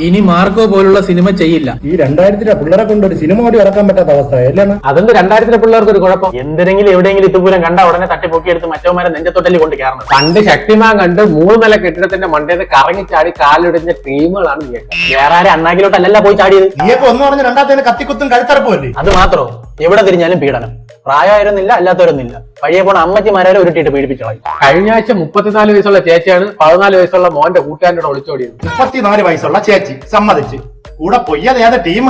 ഇനി മാർക്കോ പോലുള്ള സിനിമ ചെയ്യില്ല. ഈ 2000-ലെ പിള്ളേരെ കൊണ്ട് ഒരു സിനിമ കൂടി ഇറക്കാൻ പറ്റാത്ത അവസ്ഥ അല്ലാണ്. അതെന്ത് 2000-ലെ പിള്ളേർക്ക് ഒരു കുഴപ്പം? എന്തെങ്കിലും എവിടെയെങ്കിലും ഇതുപൂരം കണ്ട ഉടനെ തട്ടിപ്പൊക്കിയെടുത്ത് മറ്റവന്മാരെ നെഞ്ചത്തൊട്ടല്ലി കൊണ്ട് കയറണം. പണ്ട് ശക്തിമാൻ കണ്ട് 3 നില കെട്ടിടത്തിന്റെ മണ്ടേന്ന് കറങ്ങിച്ചാടി കാലിടിഞ്ഞ ടീമുകളാണ് വേറെ ആരെ അണ്ണാക്കിലോട്ടല്ല പോയി ചാടിയത്. നീയൊക്കെ ഒന്ന് പറഞ്ഞ രണ്ടാമത്തേന് കത്തിക്കുത്തും കഴുത്തറപ്പല്ലേ. അത് മാത്രോ, എവിടെ തിരിഞ്ഞാലും പീഡനം. പ്രായമായിരുന്നില്ല, അല്ലാത്തവരൊന്നില്ല. വഴിയെ പോണ അമ്മച്ചിമാരെ ഉരുട്ടിട്ട് പീഡിപ്പിച്ചോളാം. കഴിഞ്ഞ ആഴ്ച 34 വയസ്സുള്ള ചേച്ചിയാണ് 14 വയസ്സുള്ള മോന്റെ കൂട്ടുകാരനോട് ഒളിച്ചോടിയത്. 34 വയസ്സുള്ള ചേച്ചി സമ്മതിച്ച് കൂടെ പൊയ്യത് ഏതാ ടീം?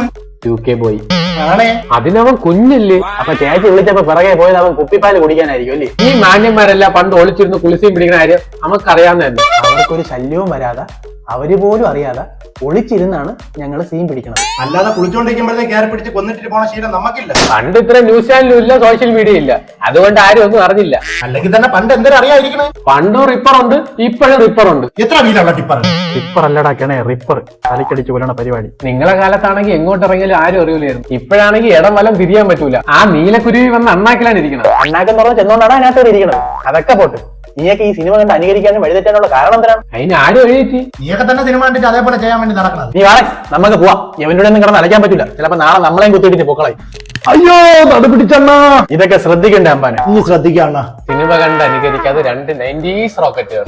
UK പോയി. ആണേ, അതിനവൻ കുഞ്ഞില്ലേ. അപ്പൊ ചേച്ചി വിളിച്ചപ്പോ പിറകെ പോയത് അവൻ കുപ്പിപ്പാല് കുടിക്കാനായിരിക്കും അല്ലേ. ഈ മാന്യന്മാരെല്ലാം പണ്ട് ഒളിച്ചിരുന്ന് കുളിസയും പിടിക്കുന്ന കാര്യം നമുക്കറിയാവുന്നതന്നെ. അവർക്കൊരു ശല്യവും വരാതെ അവര് പോലും അറിയാതെ ഒളിച്ചിരുന്നാണ് ഞങ്ങൾ സീൻ പിടിക്കുന്നത്. അല്ലാതെ കുളിച്ചോണ്ടിരിക്കുമ്പോഴേ കയറി പിടിച്ച് കൊന്നിട്ട് പോണ ശീലം നമുക്കില്ല. പണ്ട് ഇത്ര ന്യൂസ് ചാനലും ഇല്ല, സോഷ്യൽ മീഡിയ ഇല്ല, അതുകൊണ്ട് ആരും ഒന്നും അറിഞ്ഞില്ല. അല്ലെങ്കിൽ തന്നെ പണ്ട് എന്തൊരു അറിയാതിരിക്കണേ. പണ്ടും റിപ്പറുണ്ട്, ഇപ്പോഴും റിപ്പറുണ്ട്. എത്ര വീലുള്ള ടിപ്പർ? റിപ്പർ അല്ലടാക്കണേ, റിപ്പർ. തലക്കടിച്ചു കൊല്ലണ പരിപാടി. നിങ്ങളെ കാലത്താണെങ്കിൽ എങ്ങോട്ട് ഇറങ്ങിയാലും ആരും അറിയില്ലായിരുന്നു. ഇപ്പോഴാണെങ്കിൽ ഇടം വലം തിരിയാൻ പറ്റൂല. ആ നീലക്കുരുവി വന്ന് അണ്ണാക്കിലാണ് ഇരിക്കുന്നത്. അണ്ണാക്കെന്ന് പറഞ്ഞാൽ ചെന്നോണ്ടാണ് അതിനകത്ത് ഇരിക്കുന്നത്. അതൊക്കെ പോട്ട്. നീയൊക്കെ ഈ സിനിമ കണ്ട് അനുകരിക്കാനും വഴിതെറ്റാനുള്ള കാരണം എന്തിനാണ്? അതിന് ആരും എഴുതി. നീയൊക്കെ തന്നെ സിനിമ കണ്ടിട്ട് അതേപോലെ ചെയ്യാൻ വേണ്ടി നടക്കുന്നത്. നീ വാളെ, നമുക്ക് പോവാം. ഇവന്റെ ഒന്നും കിടന്ന് അലക്കാൻ പറ്റില്ല. ചിലപ്പോ നാളെ നമ്മളെയും കുത്തിയിട്ട് പൊക്കളായി. അയ്യോ, അത് പിടിച്ചണ്ണ. ഇതൊക്കെ ശ്രദ്ധിക്കണ്ടേ അമ്പാനെ? നീ ശ്രദ്ധിക്കാണ. സിനിമ കണ്ട് അനുകരിക്കാതെ 2 90s റോക്കറ്റുകൾ.